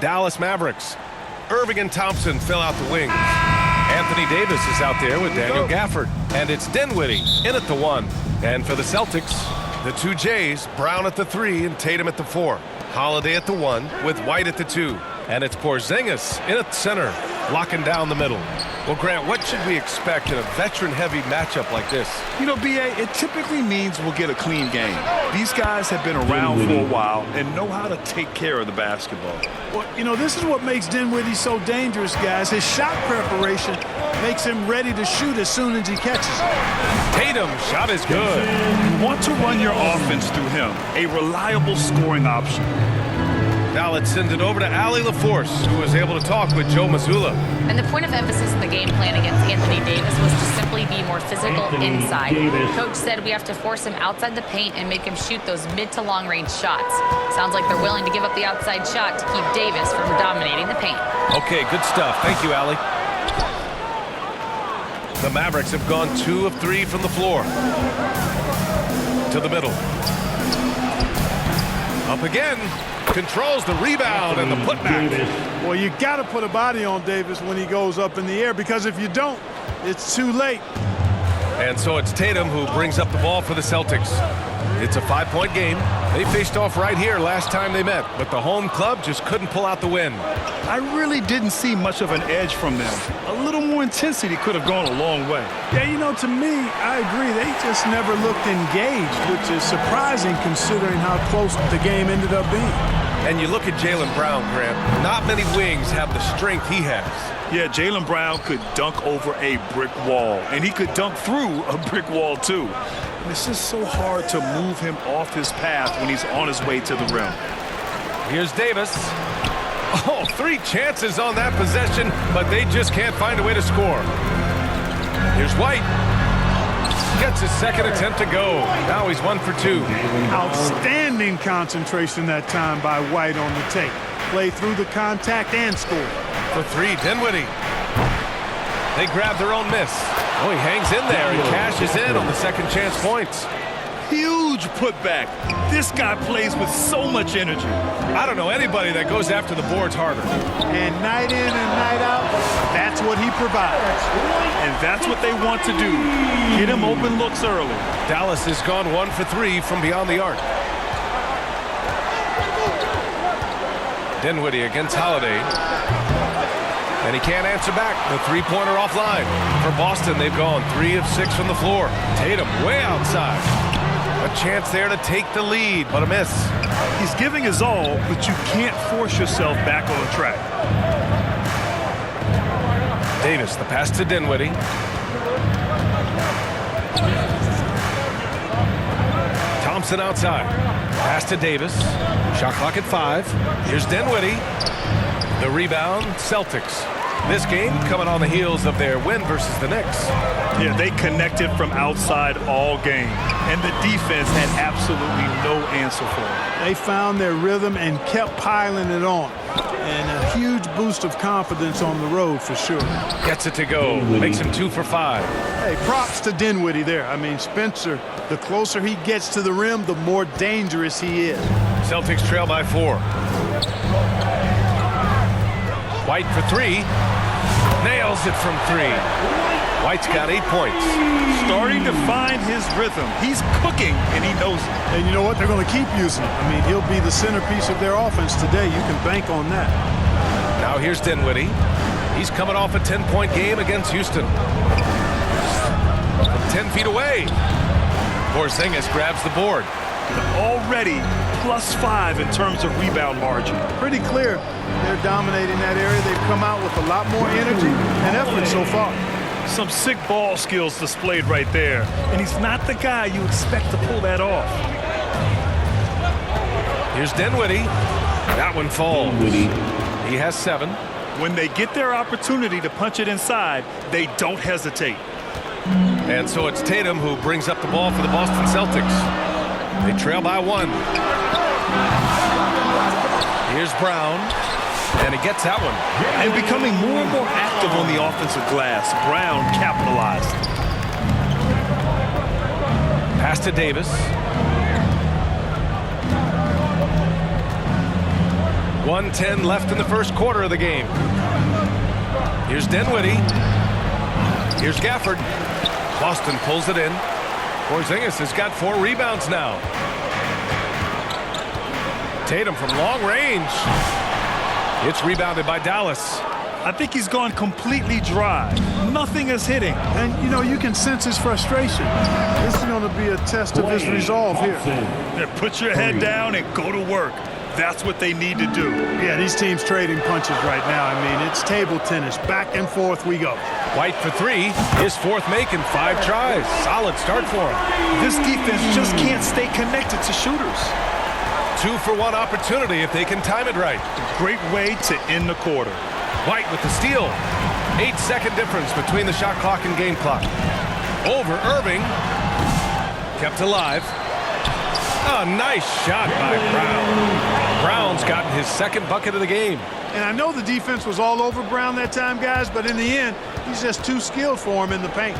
Dallas Mavericks. Irving and Thompson fill out the wings. Anthony Davis is out there with Daniel Gafford. And it's Dinwiddie in at the 1. And for the Celtics, the two Jays, Brown at the 3 and Tatum at the 4. Holiday at the 1 with White at the 2. And it's Porzingis in at the center, locking down the middle. Well, Grant, what should we expect in a veteran-heavy matchup like this? You know, B.A., it typically means we'll get a clean game. These guys have been around for a while and know how to take care of the basketball. Well, you know, this is what makes Dinwiddie so dangerous, guys. His shot preparation makes him ready to shoot as soon as he catches it. Tatum, shot is good. You want to run your offense through him, a reliable scoring option. Now let's send it over to Allie LaForce, who was able to talk with Joe Mazzulla. And the point of emphasis in the game plan against Anthony Davis was to simply be more physical inside. Coach said we have to force him outside the paint and make him shoot those mid to long range shots. Sounds like they're willing to give up the outside shot to keep Davis from dominating the paint. Okay, good stuff. Thank you, Allie. The Mavericks have gone 2 of 3 from the floor. To the middle. Up again. Controls the rebound and the putback. Well, you got to put a body on Davis when he goes up in the air, because if you don't, it's too late. And so it's Tatum who brings up the ball for the Celtics. It's a 5-point game. They faced off right here last time they met, but the home club just couldn't pull out the win. I really didn't see much of an edge from them. A little more intensity could have gone a long way. Yeah, you know, to me, I agree. They just never looked engaged, which is surprising considering how close the game ended up being. And you look at Jaylen Brown, Grant. Not many wings have the strength he has. Yeah, Jaylen Brown could dunk over a brick wall, and he could dunk through a brick wall, too. And it's just so hard to move him off his path when he's on his way to the rim. Here's Davis. Oh, 3 chances on that possession, but they just can't find a way to score. Here's White. Gets his second attempt to go. Now he's 1 for 2. Outstanding concentration that time by White on the tape. Play through the contact and score. For 3, Dinwiddie. They grab their own miss. Oh, he hangs in there and cashes in on the second chance points. Huge putback. This guy plays with so much energy. I don't know anybody that goes after the boards harder. And night in and night out, that's what he provides. And that's what they want to do. Get him open looks early. Dallas has gone 1 for 3 from beyond the arc. Dinwiddie against Holiday. And he can't answer back. The 3-pointer offline. For Boston, they've gone 3 of 6 from the floor. Tatum way outside. A chance there to take the lead, but a miss. He's giving his all, but you can't force yourself back on track. Davis, the pass to Dinwiddie. Thompson outside. Pass to Davis. Shot clock at 5. Here's Dinwiddie. The rebound, Celtics. This game coming on the heels of their win versus the Knicks. Yeah, they connected from outside all game, and the defense had absolutely no answer for it. They found their rhythm and kept piling it on. And a huge boost of confidence on the road for sure. Gets it to go. Makes him 2 for 5. Hey, props to Dinwiddie there. I mean, Spencer, the closer he gets to the rim, the more dangerous he is. Celtics trail by 4. White for 3. Nails it from 3. White's got 8 points. Starting to find his rhythm. He's cooking, and he knows it. And you know what? They're going to keep using it. I mean, he'll be the centerpiece of their offense today. You can bank on that. Now here's Dinwiddie. He's coming off a 10-point game against Houston. From 10 feet away. Porzingis grabs the board. Already +5 in terms of rebound margin. Pretty clear they're dominating that area. They've come out with a lot more energy and effort so far. Some sick ball skills displayed right there. And he's not the guy you expect to pull that off. Here's Dinwiddie. That one falls. He has 7. When they get their opportunity to punch it inside, they don't hesitate. And so it's Tatum who brings up the ball for the Boston Celtics. They trail by 1. Here's Brown. And he gets that one. And becoming more and more active on the offensive glass, Brown capitalized. Pass to Davis. 1:10 left in the first quarter of the game. Here's Dinwiddie. Here's Gafford. Boston pulls it in. Porzingis has got 4 rebounds now. Tatum from long range. It's rebounded by Dallas. I think he's gone completely dry. Nothing is hitting. And, you know, you can sense his frustration. This is going to be a test of his resolve here. Yeah, put your head down and go to work. That's what they need to do. Yeah, these teams trading punches right now. I mean, it's table tennis. Back and forth we go. White for 3. His 4th make in 5 tries. Solid start for him. This defense just can't stay connected to shooters. 2-for-1 opportunity if they can time it right. Great way to end the quarter. White with the steal. 8-second difference between the shot clock and game clock. Over Irving. Kept alive. Oh, nice shot by Brown. Brown's gotten his 2nd bucket of the game. And I know the defense was all over Brown that time, guys, but in the end, he's just too skilled for him in the paint.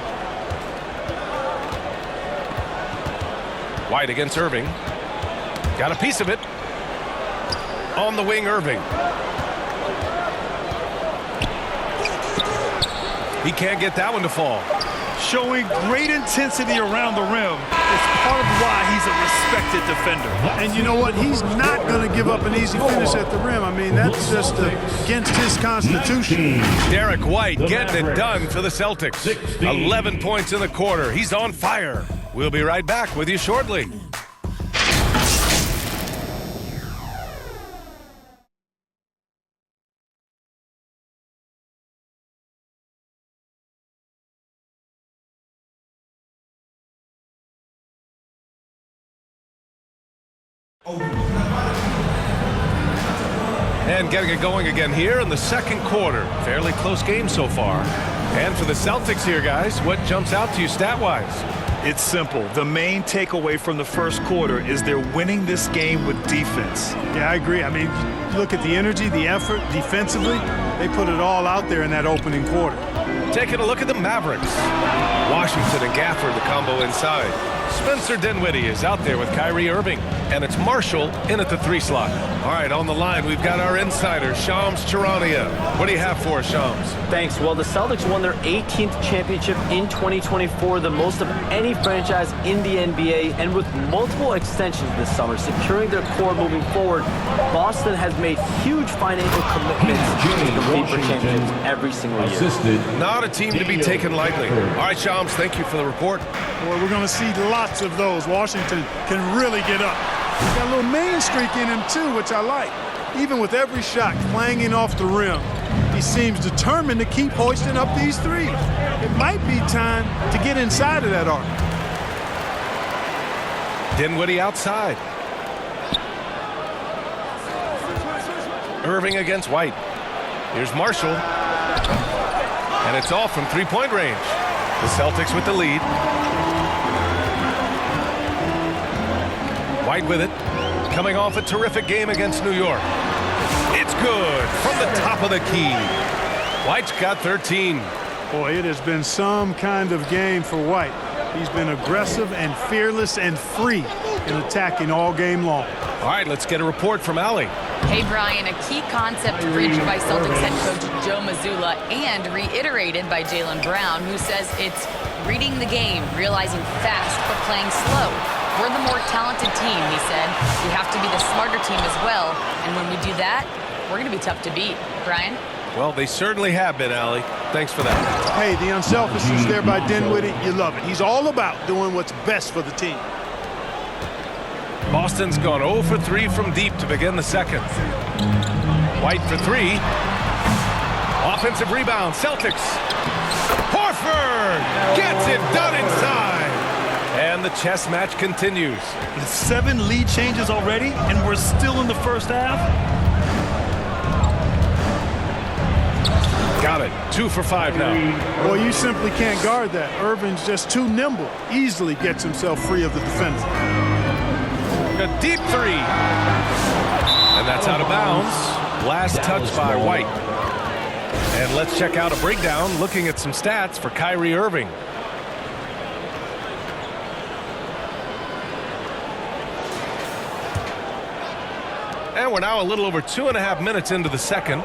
White against Irving. Got a piece of it. On the wing, Irving. He can't get that one to fall. Showing great intensity around the rim is part of why he's a respected defender. And you know what? He's not going to give up an easy finish at the rim. I mean, that's just against his constitution. Derek White getting it done for the Celtics. 11 points in the quarter. He's on fire. We'll be right back with you shortly. And getting it going again here in the second quarter. Fairly close game so far. And for the Celtics here, guys, what jumps out to you stat-wise? It's simple. The main takeaway from the first quarter is they're winning this game with defense. Yeah, I agree. I mean, look at the energy, the effort defensively. They put it all out there in that opening quarter. Taking a look at the Mavericks. Washington and Gafford, the combo inside. Spencer Dinwiddie is out there with Kyrie Irving. And it's Marshall in at the 3 slot. All right, on the line, we've got our insider, Shams Charania. What do you have for us, Shams? Thanks. Well, the Celtics won their 18th championship in 2024, the most of any franchise in the NBA, and with multiple extensions this summer, securing their core moving forward, Boston has made huge financial commitments to compete for championships every single year. Not a team to be taken lightly. All right, Shams, thank you for the report. Boy, we're going to see lots of those. Washington can really get up. He's got a little main streak in him, too, which I like. Even with every shot clanging off the rim, he seems determined to keep hoisting up these threes. It might be time to get inside of that arc. Dinwiddie outside. Irving against White. Here's Marshall. And it's off from 3-point range. The Celtics with the lead. White with it. Coming off a terrific game against New York. It's good from the top of the key. White's got 13. Boy, it has been some kind of game for White. He's been aggressive and fearless and free in attacking all game long. All right, let's get a report from Allie. Hey, Brian, a key concept reached by Celtics head coach Joe Mazzulla and reiterated by Jaylen Brown, who says it's reading the game, realizing fast, but playing slow. We're the more talented team, he said. We have to be the smarter team as well, and when we do that, we're going to be tough to beat. Brian? Well, they certainly have been, Allie. Thanks for that. Hey, the unselfishness there by Dinwiddie, you love it. He's all about doing what's best for the team. Boston's gone 0 for 3 from deep to begin the second. White for 3. Offensive rebound, Celtics. Horford gets it done inside. And the chess match continues. 7 lead changes already, and we're still in the first half. Got it. 2 for 5 now. Boy, you simply can't guard that. Irving's just too nimble. Easily gets himself free of the defender. A deep 3. And that's out of bounds. Last touch by White. And let's check out a breakdown looking at some stats for Kyrie Irving. And we're now a little over 2.5 minutes into the second.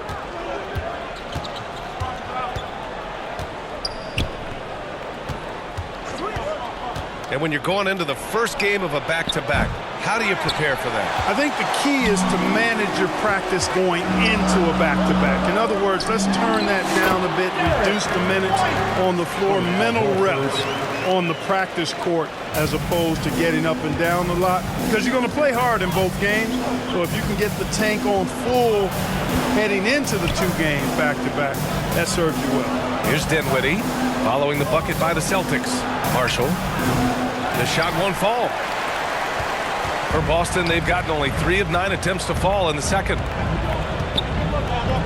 And when you're going into the first game of a back-to-back, how do you prepare for that? I think the key is to manage your practice going into a back-to-back. In other words, let's turn that down a bit, reduce the minutes on the floor, mental reps on the practice court as opposed to getting up and down a lot, because you're going to play hard in both games. So if you can get the tank on full heading into the two games back-to-back, that serves you well. Here's Dinwiddie following the bucket by the Celtics. Marshall. The shot won't fall. For Boston, they've gotten only 3 of 9 attempts to fall in the second.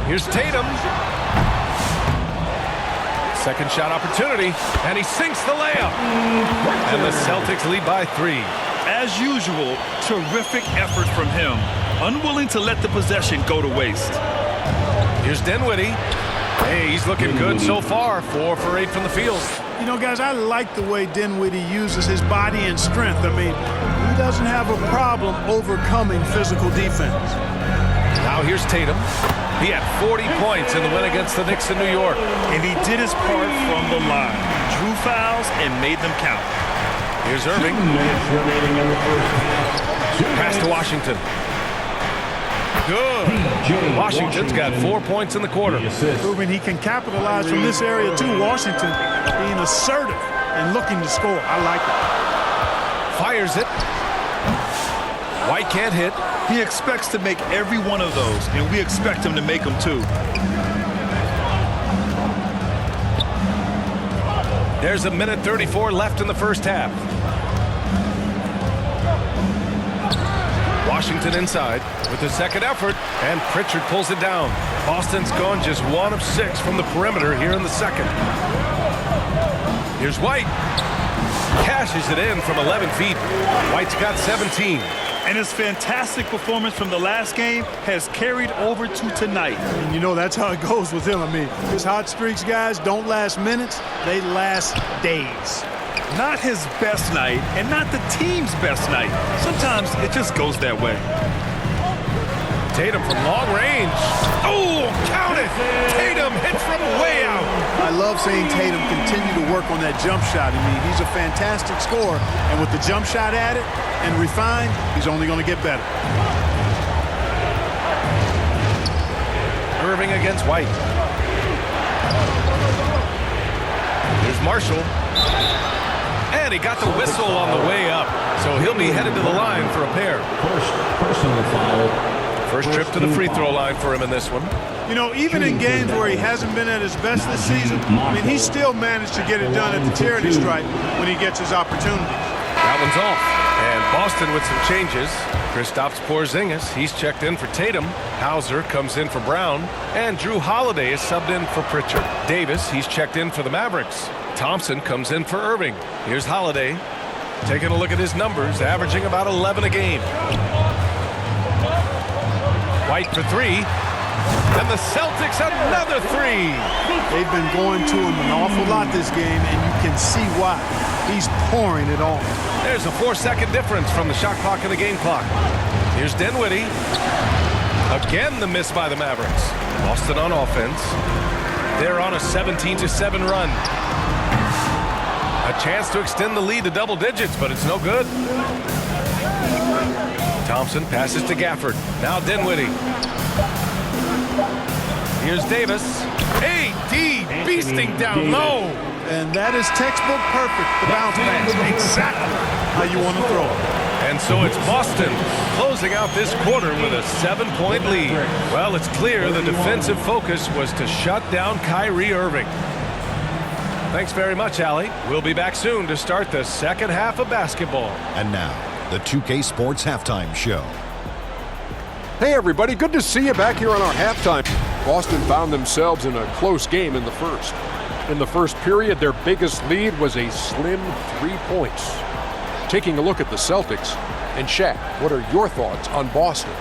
Here's Tatum. Second shot opportunity, and he sinks the layup. And the Celtics lead by 3. As usual, terrific effort from him. Unwilling to let the possession go to waste. Here's Dinwiddie. Hey, he's looking good so far. 4 for 8 from the field. You know, guys, I like the way Dinwiddie uses his body and strength. I mean, he doesn't have a problem overcoming physical defense. Now here's Tatum. He had 40 points in the win against the Knicks in New York. And he did his part from the line. Drew fouls and made them count. Here's Irving. Pass to Washington. Good. Washington's got 4 points in the quarter. Proving he can capitalize from this area too. Washington being assertive and looking to score. I like it. Fires it. White can't hit. He expects to make every one of those, and we expect him to make them too. There's 1:34 left in the first half. Washington inside with the second effort, and Pritchard pulls it down. Boston's gone just 1 of 6 from the perimeter here in the second. Here's White. Cashes it in from 11 feet. White's got 17. And his fantastic performance from the last game has carried over to tonight. And you know, that's how it goes with him. I mean, his hot streaks, guys, don't last minutes. They last days. Not his best night, and not the team's best night. Sometimes it just goes that way. Tatum from long range. Oh, count it! Tatum hits from way out. I love seeing Tatum continue to work on that jump shot. I mean, he's a fantastic scorer, and with the jump shot added and refined, he's only going to get better. Irving against White. Here's Marshall. And he got the whistle on the way up, so he'll be headed to the line for a pair. Personal foul. First trip to the free throw line for him in this one. You know, even in games where he hasn't been at his best this season, I mean, he still managed to get it done at the charity stripe when he gets his opportunities. That one's off. And Boston with some changes. Kristaps Porzingis, he's checked in for Tatum. Hauser comes in for Brown. And Drew Holiday is subbed in for Pritchard. Davis, he's checked in for the Mavericks. Thompson comes in for Irving. Here's Holiday. Taking a look at his numbers, averaging about 11 a game. White for 3. And the Celtics another 3. They've been going to him an awful lot this game, and you can see why. He's pouring it on. There's a 4-second difference from the shot clock and the game clock. Here's Dinwiddie. Again, the miss by the Mavericks. Boston on offense. They're on a 17-7 run. A chance to extend the lead to double digits, but it's no good. Thompson passes to Gafford. Now Dinwiddie. Here's Davis. AD beasting down low. And that is textbook perfect. The bounce pass. Exactly how you want to throw it. And so it's Boston closing out this quarter with a 7-point lead. Well, it's clear the defensive focus was to shut down Kyrie Irving. Thanks very much, Allie. We'll be back soon to start the second half of basketball. And now, the 2K Sports Halftime Show. Hey everybody, good to see you back here on our halftime. Boston found themselves in a close game in the first. In the first period, their biggest lead was a slim 3 points. Taking a look at the Celtics, and Shaq, what are your thoughts on Boston?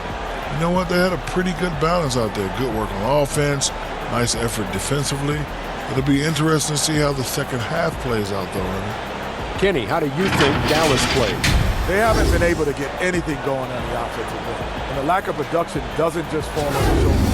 You know what? They had a pretty good balance out there. Good work on offense, nice effort defensively. It'll be interesting to see how the second half plays out, though, Ernie. Kenny, how do you think Dallas played? They haven't been able to get anything going on the offensive end. And the lack of production doesn't just fall on the shoulders